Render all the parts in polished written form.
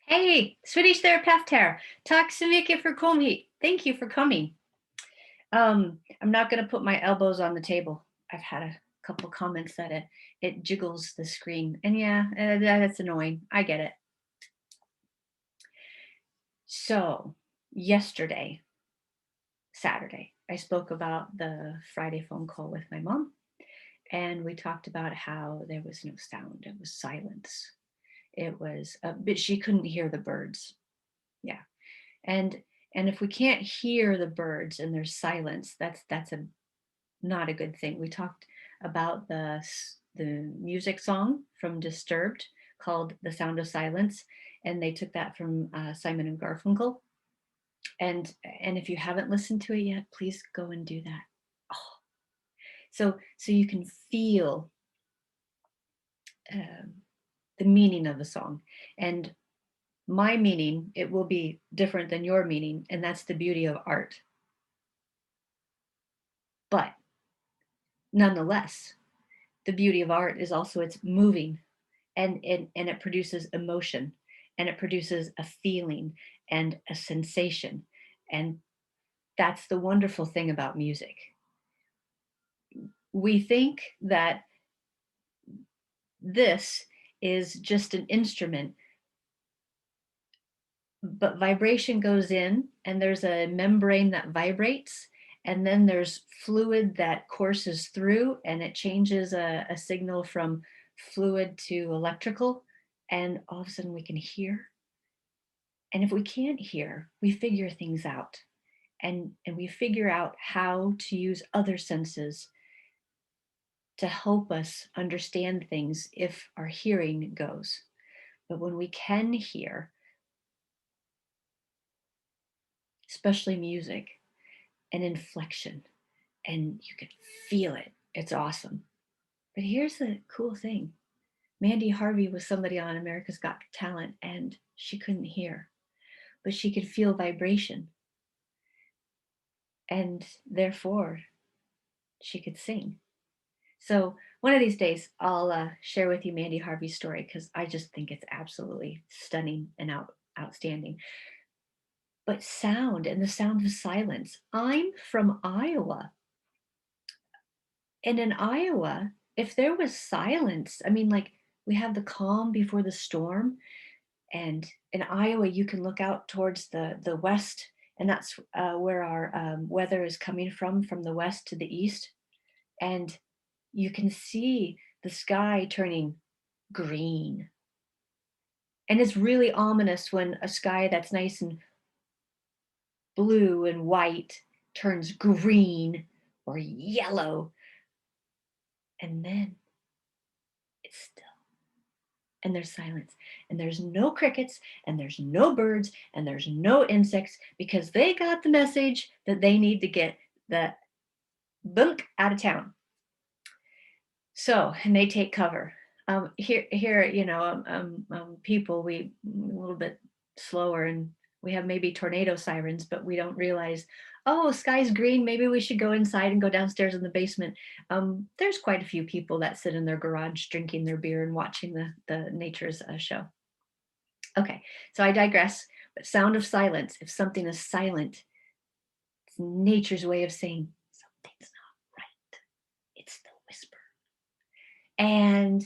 Hej! Swedish Terapeut här. Tack så mycket för coming. Thank you for coming. I'm not going to put my elbows on the table. I've had a couple comments that it jiggles the screen. And yeah, that's annoying. I get it. So, yesterday, Saturday, I spoke about the Friday phone call with my mom. And we talked about how there was no sound, it was silence. It was, but she couldn't hear the birds. Yeah. and and if we can't hear the birds and there's silence, that's a not a good thing. We talked about the music song from Disturbed called The Sound of Silence, and they took that from Simon and Garfunkel. And if you haven't listened to it yet, please go and do that. Oh, so you can feel um, the meaning of the song. And my meaning, it will be different than your meaning, and that's the beauty of art. But nonetheless, the beauty of art is also it's moving, and it produces emotion, and it produces a feeling and a sensation. And that's the wonderful thing about music. We think that this is just an instrument, but vibration goes in and there's a membrane that vibrates, and then there's fluid that courses through and it changes a signal from fluid to electrical, and all of a sudden we can hear. And if we can't hear, we figure things out, and we figure out how to use other senses to help us understand things if our hearing goes. But when we can hear, especially music and inflection, and you can feel it, it's awesome. But here's the cool thing. Mandy Harvey was somebody on America's Got Talent, and she couldn't hear, but she could feel vibration, and therefore she could sing. So one of these days, I'll share with you Mandy Harvey's story, because I just think it's absolutely stunning and outstanding. But sound and the sound of silence. I'm from Iowa. And in Iowa, if there was silence, I mean, like, we have the calm before the storm. And in Iowa, you can look out towards the west, and that's where our weather is coming from the west to the east. And you can see the sky turning green. And it's really ominous when a sky that's nice and blue and white turns green or yellow. And then it's still. And there's silence. And there's no crickets, and there's no birds, and there's no insects, because they got the message that they need to get the bunk out of town. So, and they take cover. Here, people, we a little bit slower, and we have maybe tornado sirens, but we don't realize, oh, sky's green, maybe we should go inside and go downstairs in the basement. There's quite a few people that sit in their garage drinking their beer and watching the nature's show. Okay, so I digress. But sound of silence, if something is silent, it's nature's way of saying something's not right. It's the whisper. And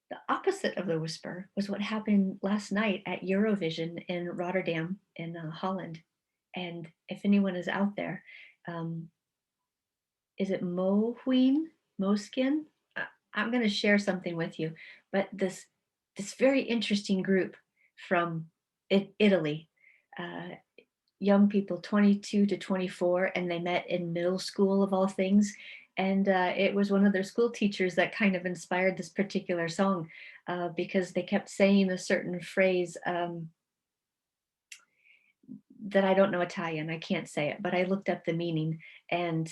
the opposite of the whisper was what happened last night at Eurovision in Rotterdam in Holland. And if anyone is out there, um, is it Mohween, Moskin? I'm going to share something with you. But this very interesting group from Italy, uh, young people 22 to 24, and they met in middle school of all things. And it was one of their school teachers that kind of inspired this particular song, because they kept saying a certain phrase that I don't know Italian. I can't say it, but I looked up the meaning. And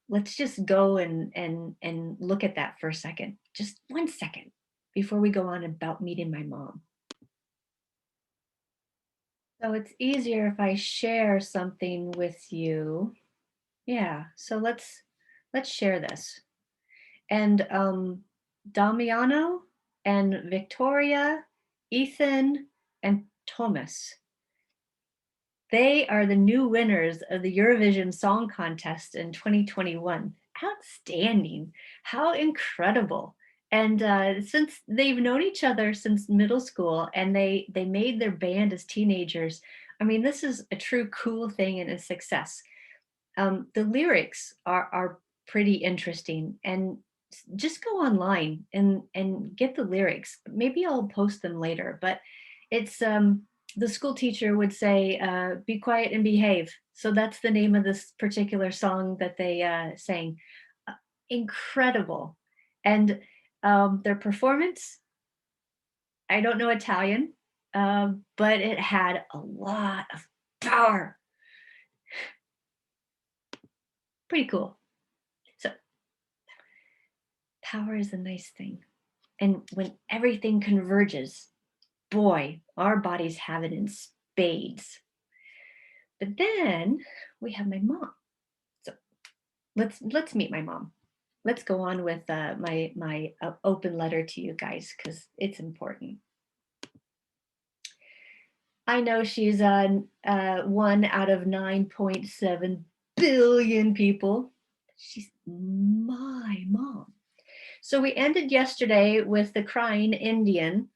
let's just go and look at that for a second, just 1 second, before we go on about meeting my mom. So it's easier if I share something with you. Yeah, so let's share this. And Damiano and Victoria, Ethan and Thomas. They are the new winners of the Eurovision Song Contest in 2021. Outstanding. How incredible. And since they've known each other since middle school and they made their band as teenagers, I mean, this is a true cool thing and a success. The lyrics are pretty interesting, and just go online and get the lyrics. Maybe I'll post them later, but it's the school teacher would say, "Be quiet and behave." So that's the name of this particular song that they sang. Uh, Incredible, and their performance. I don't know Italian, but it had a lot of power. Pretty cool. So power is a nice thing. And when everything converges, boy, our bodies have it in spades. But then we have my mom. So let's meet my mom. Let's go on with my open letter to you guys because it's important. I know she's one out of 9.7 billion people. She's my mom. So we ended yesterday with the crying Indian,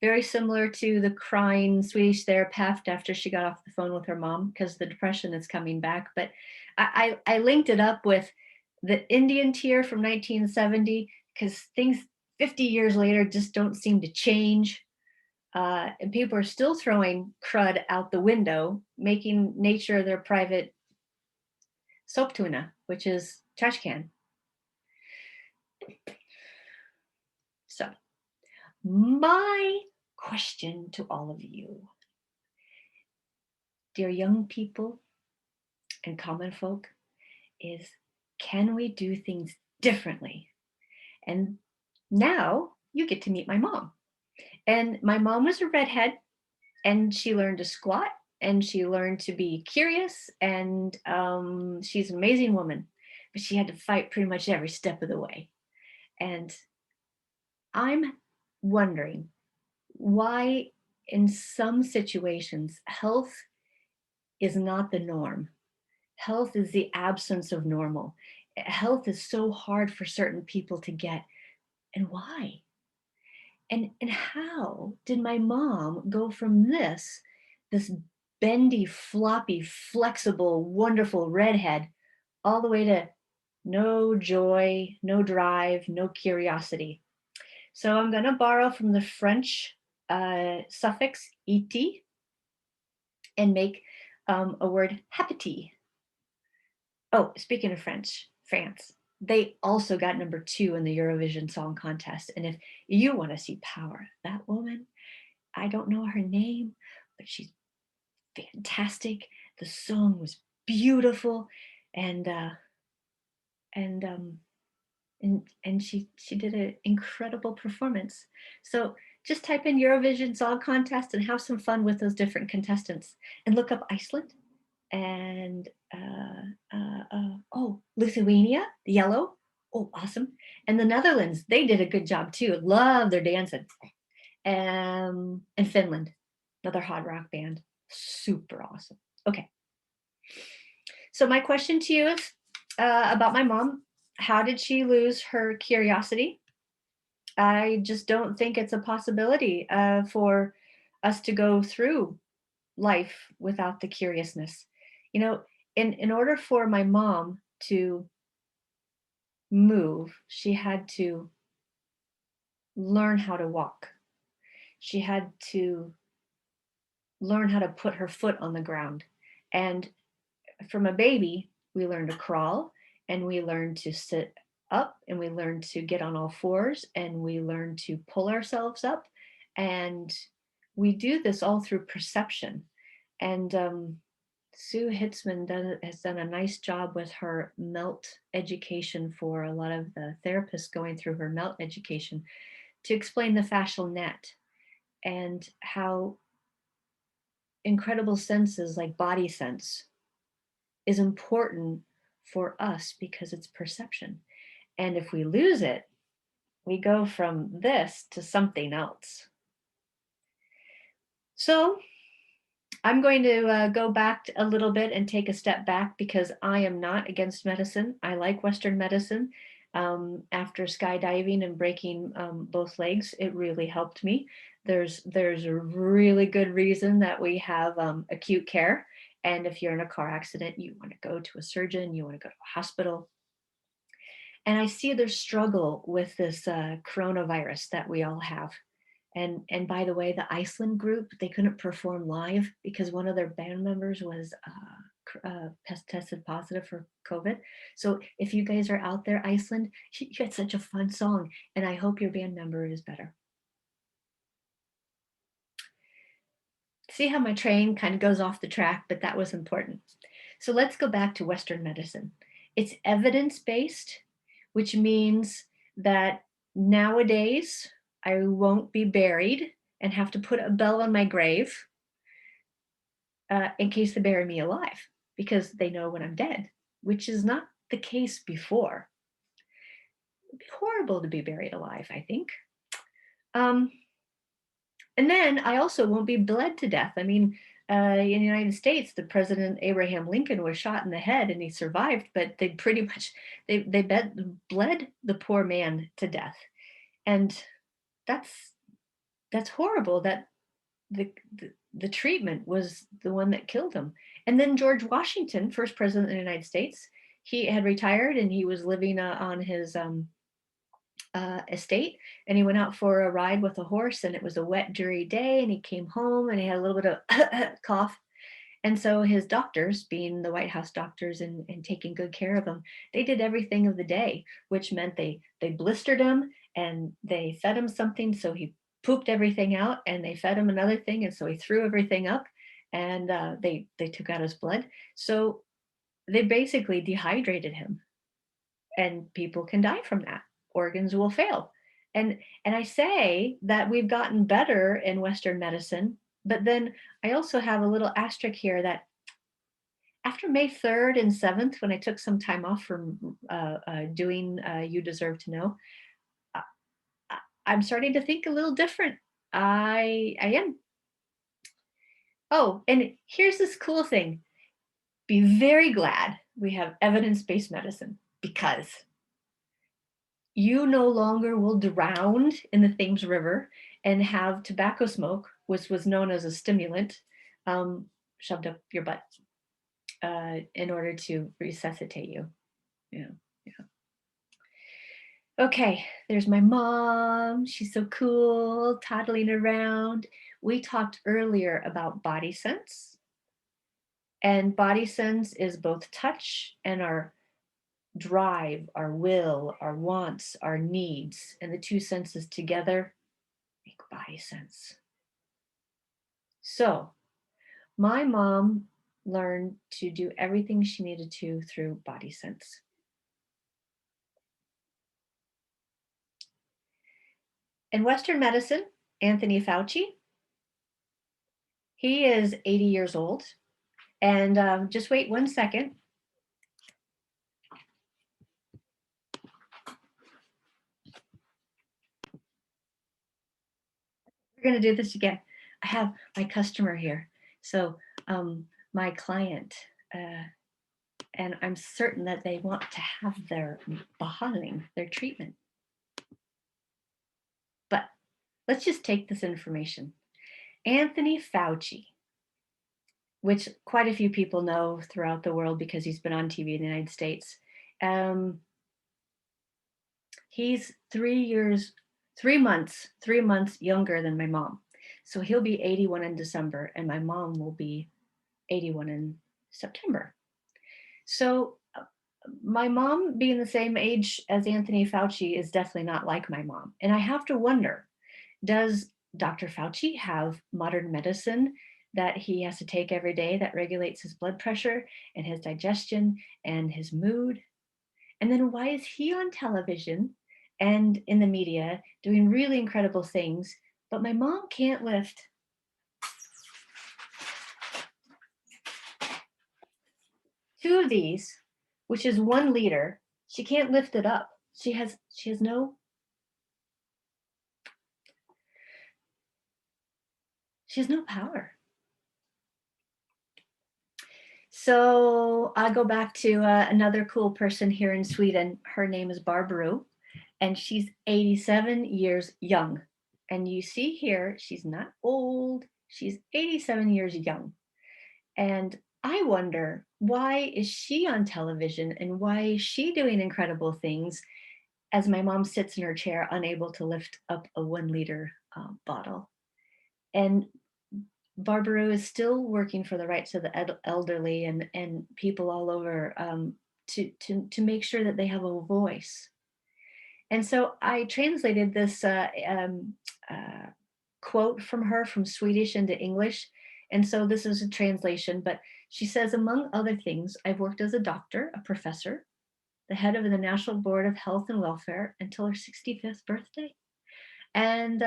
very similar to the crying Swedish Terapeut after she got off the phone with her mom because the depression is coming back. But I linked it up with the Indian tear from 1970 because things 50 years later just don't seem to change. And people are still throwing crud out the window, making nature their private soap tuna, which is trash can. So my question to all of you, dear young people and common folk, is can we do things differently? And now you get to meet my mom. And my mom was a redhead, and she learned to squat, and she learned to be curious, and she's an amazing woman. But she had to fight pretty much every step of the way. And I'm wondering why, in some situations, health is not the norm. Health is the absence of normal. Health is so hard for certain people to get. And why? And how did my mom go from this bendy, floppy, flexible, wonderful redhead, all the way to no joy, no drive, no curiosity? So I'm going to borrow from the French suffix et and make a word Happité. Oh, speaking of France, they also got number 2 in the Eurovision Song Contest. And if you want to see power, that woman, I don't know her name, but she's fantastic. The song was beautiful, and and um, and she did an incredible performance. So just type in Eurovision Song Contest and have some fun with those different contestants, and look up Iceland and oh, Lithuania, the yellow. Oh, awesome. And the Netherlands, they did a good job too. Love their dancing. And Finland, another hard rock band. Super awesome. Okay. So my question to you is about my mom. How did she lose her curiosity? I just don't think it's a possibility for us to go through life without the curiousness. You know, in order for my mom to move, she had to learn how to walk. She had to learn how to put her foot on the ground. And from a baby, we learn to crawl, and we learn to sit up, and we learn to get on all fours, and we learn to pull ourselves up. And we do this all through perception. And Sue Hitzman has done a nice job with her MELT education for a lot of the therapists going through her MELT education to explain the fascial net and how incredible senses like body sense is important for us because it's perception. And if we lose it, we go from this to something else. So I'm going to go back a little bit and take a step back because I am not against medicine. I like Western medicine. After skydiving and breaking both legs, it really helped me. There's a really good reason that we have acute care. And if you're in a car accident, you want to go to a surgeon, you want to go to a hospital. And I see their struggle with this coronavirus that we all have. And by the way, the Iceland group, they couldn't perform live because one of their band members was tested positive for COVID. So if you guys are out there, Iceland, you had such a fun song, and I hope your band member is better. See how my train kind of goes off the track, but that was important. So let's go back to Western medicine. It's evidence-based, which means that nowadays I won't be buried and have to put a bell on my grave in case they bury me alive, because they know when I'm dead, which is not the case before. It'd be horrible to be buried alive, I think. And then I also won't be bled to death. I mean, in the United States, the President Abraham Lincoln was shot in the head and he survived, but they pretty much, they bled the poor man to death. And that's horrible that the treatment was the one that killed him. And then George Washington, first president of the United States, he had retired and he was living on his estate, and he went out for a ride with a horse, and it was a wet, dreary day, and he came home and he had a little bit of cough. And so his doctors, being the White House doctors and taking good care of him, they did everything of the day, which meant they blistered him and they fed him something, so he pooped everything out, and they fed him another thing, and so he threw everything up, and they took out his blood. So they basically dehydrated him, and people can die from that. Organs will fail. And I say that we've gotten better in Western medicine, but then I also have a little asterisk here that after May 3rd and 7th, when I took some time off from doing You Deserve to Know, uh, I'm starting to think a little different. I am. Oh, and here's this cool thing. Be very glad we have evidence-based medicine, because you no longer will drown in the Thames River and have tobacco smoke, which was known as a stimulant, shoved up your butt in order to resuscitate you. Yeah, yeah. Okay, there's my mom. She's so cool, toddling around. We talked earlier about body sense, and body sense is both touch and our drive, our will, our wants, our needs, and the two senses together make body sense. So my mom learned to do everything she needed to through body sense. In Western medicine, Anthony Fauci, he is 80 years old. And just wait 1 second. We're going to do this again. I have my customer here. So my client, and I'm certain that they want to have their behandeling, their treatment. But let's just take this information. Anthony Fauci, which quite a few people know throughout the world because he's been on TV in the United States. He's 3 months younger than my mom. So he'll be 81 in December, and my mom will be 81 in September. So my mom being the same age as Anthony Fauci is definitely not like my mom. And I have to wonder, does Dr. Fauci have modern medicine that he has to take every day that regulates his blood pressure and his digestion and his mood? And then why is he on television and in the media doing really incredible things, but my mom can't lift 2 of these, which is 1 liter. She can't lift it up. She has no power. So I go back to another cool person here in Sweden. Her name is Barbara, and she's 87 years young. And you see here, she's not old, she's 87 years young. And I wonder, why is she on television and why is she doing incredible things as my mom sits in her chair, unable to lift up a 1 liter bottle? And Barbara is still working for the rights of the elderly and people all over, to make sure that they have a voice. And so I translated this quote from her from Swedish into English. And so this is a translation, but she says, among other things, I've worked as a doctor, a professor, the head of the National Board of Health and Welfare until her 65th birthday. And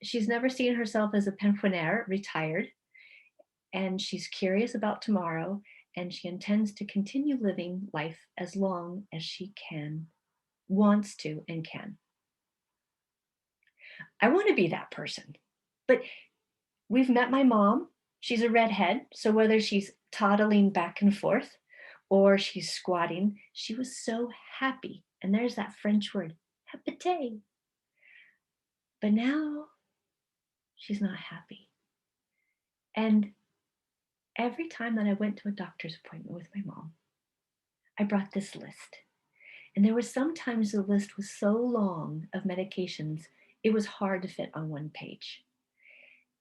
she's never seen herself as a pensionnaire, retired, and she's curious about tomorrow, and she intends to continue living life as long as she can, wants to, and can. I want to be that person. But we've met my mom. She's a redhead. So whether she's toddling back and forth or she's squatting, she was so happy. And there's that French word, Happité. But now she's not happy. And every time that I went to a doctor's appointment with my mom, I brought this list. And there were sometimes the list was so long of medications, it was hard to fit on one page.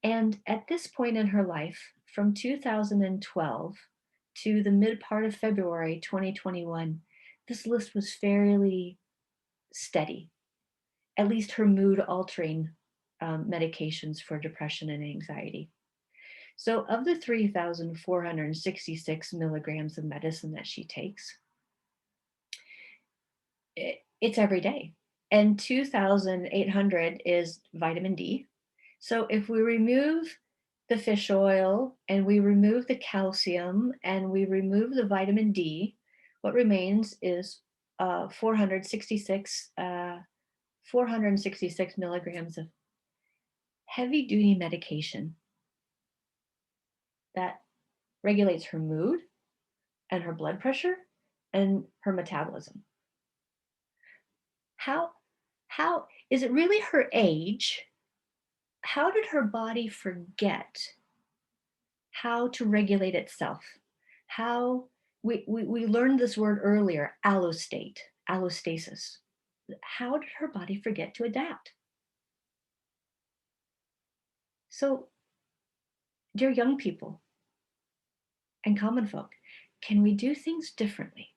And at this point in her life, from 2012 to the mid part of February 2021, this list was fairly steady, at least her mood altering medications for depression and anxiety. So, of the 3,466 milligrams of medicine that she takes, it's every day. And 2,800 is vitamin D. So if we remove the fish oil and we remove the calcium and we remove the vitamin D, what remains is 466 milligrams of heavy duty medication that regulates her mood and her blood pressure and her metabolism. How is it really her age? How did her body forget how to regulate itself? How we learned this word earlier, allostate, allostasis. How did her body forget to adapt? So, dear young people and common folk, can we do things differently?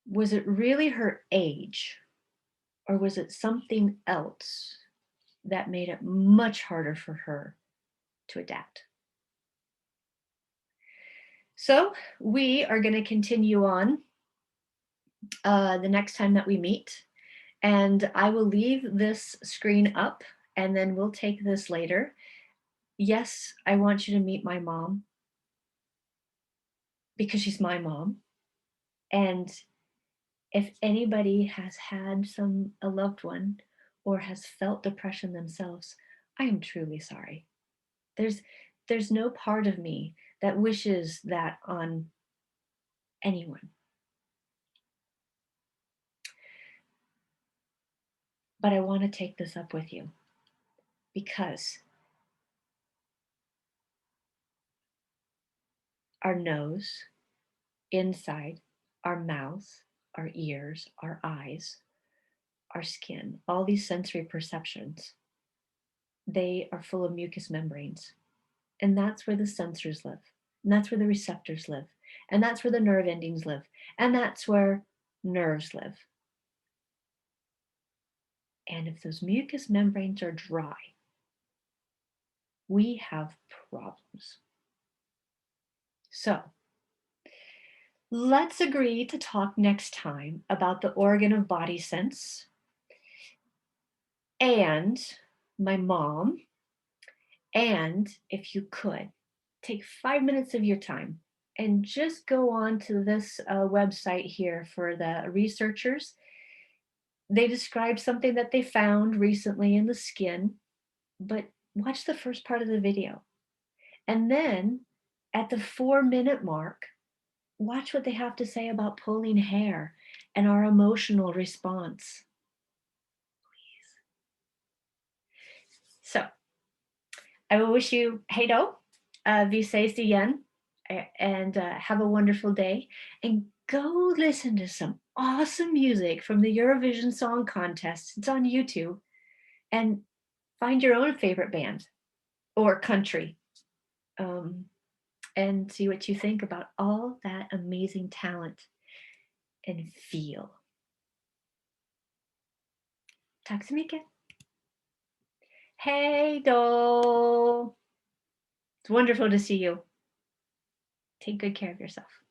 Was it really her age, or was it something else that made it much harder for her to adapt? So we are going to continue on the next time that we meet, and I will leave this screen up and then we'll take this later. Yes, I want you to meet my mom because she's my mom. And if anybody has had a loved one or has felt depression themselves, I am truly sorry. There's no part of me that wishes that on anyone. But I want to take this up with you because our nose, inside, our mouth, our ears, our eyes, our skin, all these sensory perceptions, they are full of mucous membranes. And that's where the sensors live. And that's where the receptors live. And that's where the nerve endings live. And that's where nerves live. And if those mucous membranes are dry, we have problems. So let's agree to talk next time about the organ of body sense and my mom. And if you could, take 5 minutes of your time and just go on to this website here for the researchers. They described something that they found recently in the skin, but watch the first part of the video. And then At the 4-minute mark, watch what they have to say about pulling hair and our emotional response. Please. So I will wish you hej då. Vi ses igen and have a wonderful day. And go listen to some awesome music from the Eurovision Song Contest. It's on YouTube. And find your own favorite band or country, and see what you think about all that amazing talent and feel. Tack så mycket. Hej då! It's wonderful to see you. Take good care of yourself.